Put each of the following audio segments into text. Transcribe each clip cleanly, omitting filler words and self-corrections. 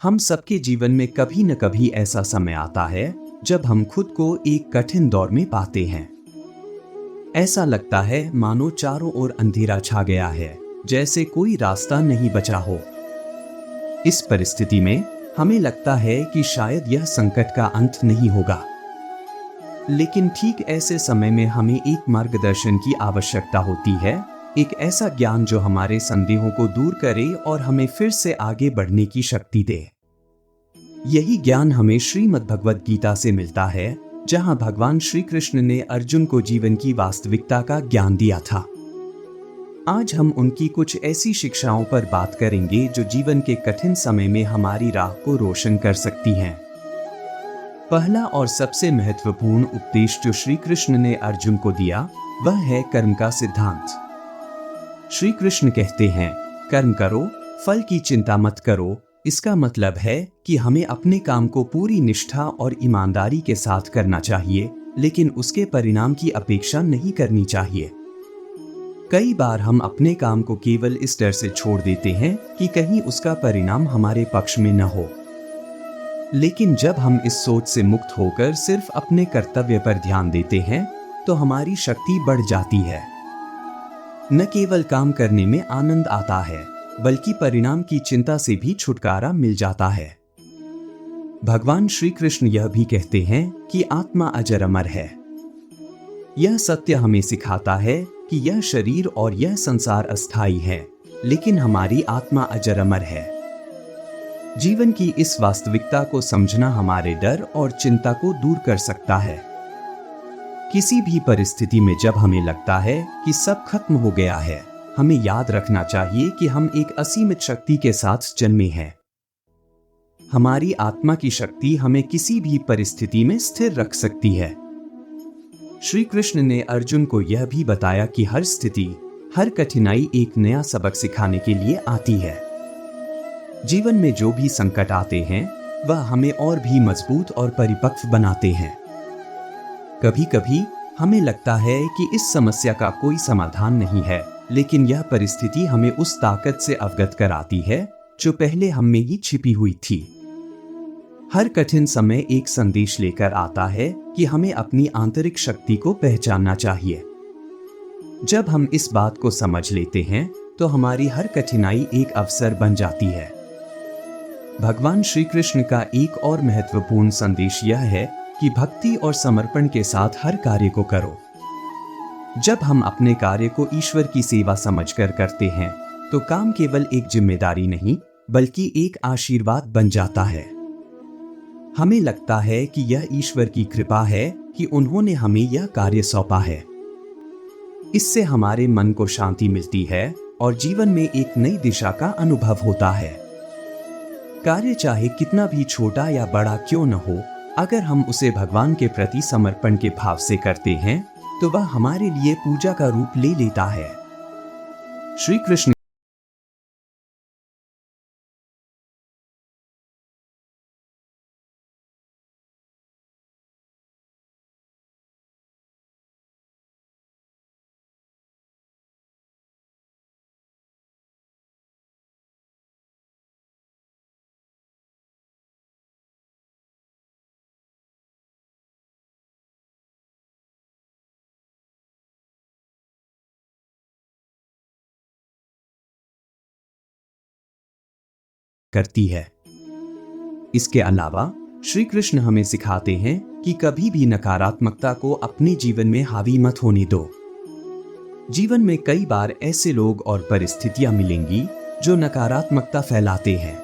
हम सबके जीवन में कभी न कभी ऐसा समय आता है जब हम खुद को एक कठिन दौर में पाते हैं। ऐसा लगता है मानो चारों ओर अंधेरा छा गया है, जैसे कोई रास्ता नहीं बचा हो। इस परिस्थिति में हमें लगता है कि शायद यह संकट का अंत नहीं होगा। लेकिन ठीक ऐसे समय में हमें एक मार्गदर्शन की आवश्यकता होती है, एक ऐसा ज्ञान जो हमारे संदेहों को दूर करे और हमें फिर से आगे बढ़ने की शक्ति दे। यही ज्ञान हमें श्रीमद् भगवद गीता से मिलता है, जहां भगवान श्री कृष्ण ने अर्जुन को जीवन की वास्तविकता का ज्ञान दिया था। आज हम उनकी कुछ ऐसी शिक्षाओं पर बात करेंगे जो जीवन के कठिन समय में हमारी राह को रोशन कर सकती हैं। पहला और सबसे महत्वपूर्ण उपदेश जो श्री कृष्ण ने अर्जुन को दिया, वह है कर्म का सिद्धांत। श्री कृष्ण कहते हैं, कर्म करो, फल की चिंता मत करो। इसका मतलब है कि हमें अपने काम को पूरी निष्ठा और ईमानदारी के साथ करना चाहिए, लेकिन उसके परिणाम की अपेक्षा नहीं करनी चाहिए। कई बार हम अपने काम को केवल इस डर से छोड़ देते हैं कि कहीं उसका परिणाम हमारे पक्ष में न हो। लेकिन जब हम इस सोच से मुक्त होकर सिर्फ अपने कर्तव्य पर ध्यान देते हैं, तो हमारी शक्ति बढ़ जाती है। न केवल काम करने में आनंद आता है, बल्कि परिणाम की चिंता से भी छुटकारा मिल जाता है। भगवान श्री कृष्ण यह भी कहते हैं कि आत्मा अजर अमर है। यह सत्य हमें सिखाता है कि यह शरीर और यह संसार अस्थायी है, लेकिन हमारी आत्मा अजर अमर है। जीवन की इस वास्तविकता को समझना हमारे डर और चिंता को दूर कर सकता है। किसी भी परिस्थिति में जब हमें लगता है कि सब खत्म हो गया है, हमें याद रखना चाहिए कि हम एक असीमित शक्ति के साथ जन्मे हैं। हमारी आत्मा की शक्ति हमें किसी भी परिस्थिति में स्थिर रख सकती है। श्री कृष्ण ने अर्जुन को यह भी बताया कि हर स्थिति, हर कठिनाई एक नया सबक सिखाने के लिए आती है। जीवन में जो भी संकट आते हैं, वह हमें और भी मजबूत और परिपक्व बनाते हैं। कभी कभी हमें लगता है कि इस समस्या का कोई समाधान नहीं है, लेकिन यह परिस्थिति हमें उस ताकत से अवगत कराती है जो पहले हम में ही छिपी हुई थी। हर कठिन समय एक संदेश लेकर आता है कि हमें अपनी आंतरिक शक्ति को पहचानना चाहिए। जब हम इस बात को समझ लेते हैं, तो हमारी हर कठिनाई एक अवसर बन जाती है। भगवान श्री कृष्ण का एक और महत्वपूर्ण संदेश यह है कि भक्ति और समर्पण के साथ हर कार्य को करो। जब हम अपने कार्य को ईश्वर की सेवा समझकर करते हैं, तो काम केवल एक जिम्मेदारी नहीं, बल्कि एक आशीर्वाद बन जाता है। हमें लगता है कि यह ईश्वर की कृपा है कि उन्होंने हमें यह कार्य सौंपा है। इससे हमारे मन को शांति मिलती है और जीवन में एक नई दिशा का अनुभव होता है। कार्य चाहे कितना भी छोटा या बड़ा क्यों न हो, अगर हम उसे भगवान के प्रति समर्पण के भाव से करते हैं, तो वह हमारे लिए पूजा का रूप ले लेता है। श्री कृष्ण करती है। इसके अलावा श्री कृष्ण हमें सिखाते हैं कि कभी भी नकारात्मकता को अपने जीवन में हावी मत होने दो। जीवन में कई बार ऐसे लोग और परिस्थितियां मिलेंगी जो नकारात्मकता फैलाते हैं।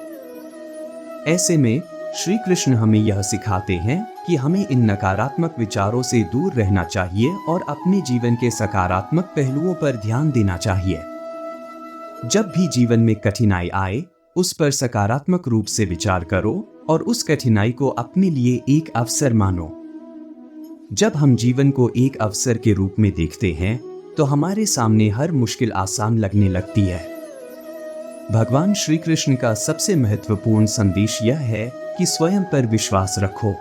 ऐसे में श्री कृष्ण हमें यह सिखाते हैं कि हमें इन नकारात्मक विचारों से दूर रहना चाहिए और अपने जीवन के सकारात्मक पहलुओं पर ध्यान देना चाहिए। जब भी जीवन में कठिनाई आए, उस पर सकारात्मक रूप से विचार करो और उस कठिनाई को अपने लिए एक अवसर मानो। जब हम जीवन को एक अवसर के रूप में देखते हैं, तो हमारे सामने हर मुश्किल आसान लगने लगती है। भगवान श्री कृष्ण का सबसे महत्वपूर्ण संदेश यह है कि स्वयं पर विश्वास रखो।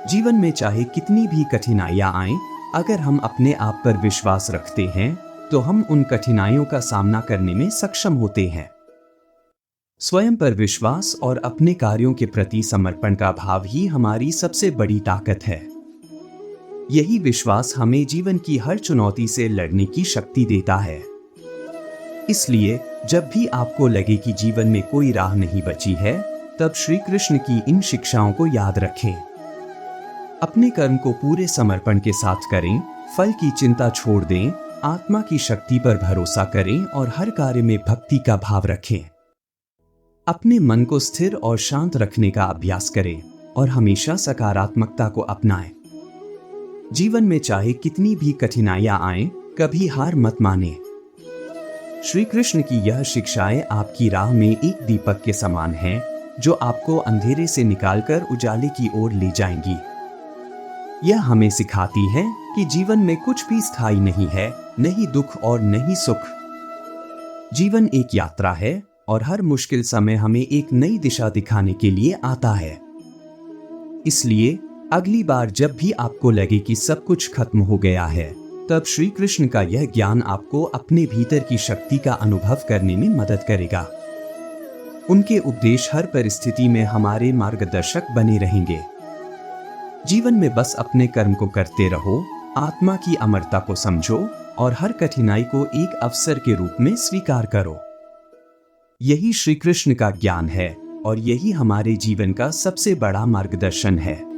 जीवन में चाहे कितनी भी कठिनाइयां आएं, अगर हम अपने आप पर विश्वास रखते हैं, तो हम उन कठिनाइयों का सामना करने में सक्षम होते हैं। स्वयं पर विश्वास और अपने कार्यों के प्रति समर्पण का भाव ही हमारी सबसे बड़ी ताकत है। यही विश्वास हमें जीवन की हर चुनौती से लड़ने की शक्ति देता है। इसलिए जब भी आपको लगे कि जीवन में कोई राह नहीं बची है, तब श्री कृष्ण की इन शिक्षाओं को याद रखें। अपने कर्म को पूरे समर्पण के साथ करें, फल की चिंता छोड़ दें, आत्मा की शक्ति पर भरोसा करें और हर कार्य में भक्ति का भाव रखें। अपने मन को स्थिर और शांत रखने का अभ्यास करें और हमेशा सकारात्मकता को अपनाएं। जीवन में चाहे कितनी भी कठिनाइयां आएं, कभी हार मत मानें। श्री कृष्ण की यह शिक्षाएं आपकी राह में एक दीपक के समान हैं, जो आपको अंधेरे से निकालकर उजाले की ओर ले जाएंगी। यह हमें सिखाती है कि जीवन में कुछ भी स्थायी नहीं है, नहीं दुख और नहीं सुख। जीवन एक यात्रा है और हर मुश्किल समय हमें एक नई दिशा दिखाने के लिए आता है। इसलिए अगली बार जब भी आपको लगे कि सब कुछ खत्म हो गया है, तब श्री कृष्ण का यह ज्ञान आपको अपने भीतर की शक्ति का अनुभव करने में मदद करेगा। उनके उपदेश हर परिस्थिति में हमारे मार्गदर्शक बने रहेंगे। जीवन में बस अपने कर्म को करते रहो, आत्मा की अमरता को समझो और हर कठिनाई को एक अवसर के रूप में स्वीकार करो। यही श्री कृष्ण का ज्ञान है और यही हमारे जीवन का सबसे बड़ा मार्गदर्शन है।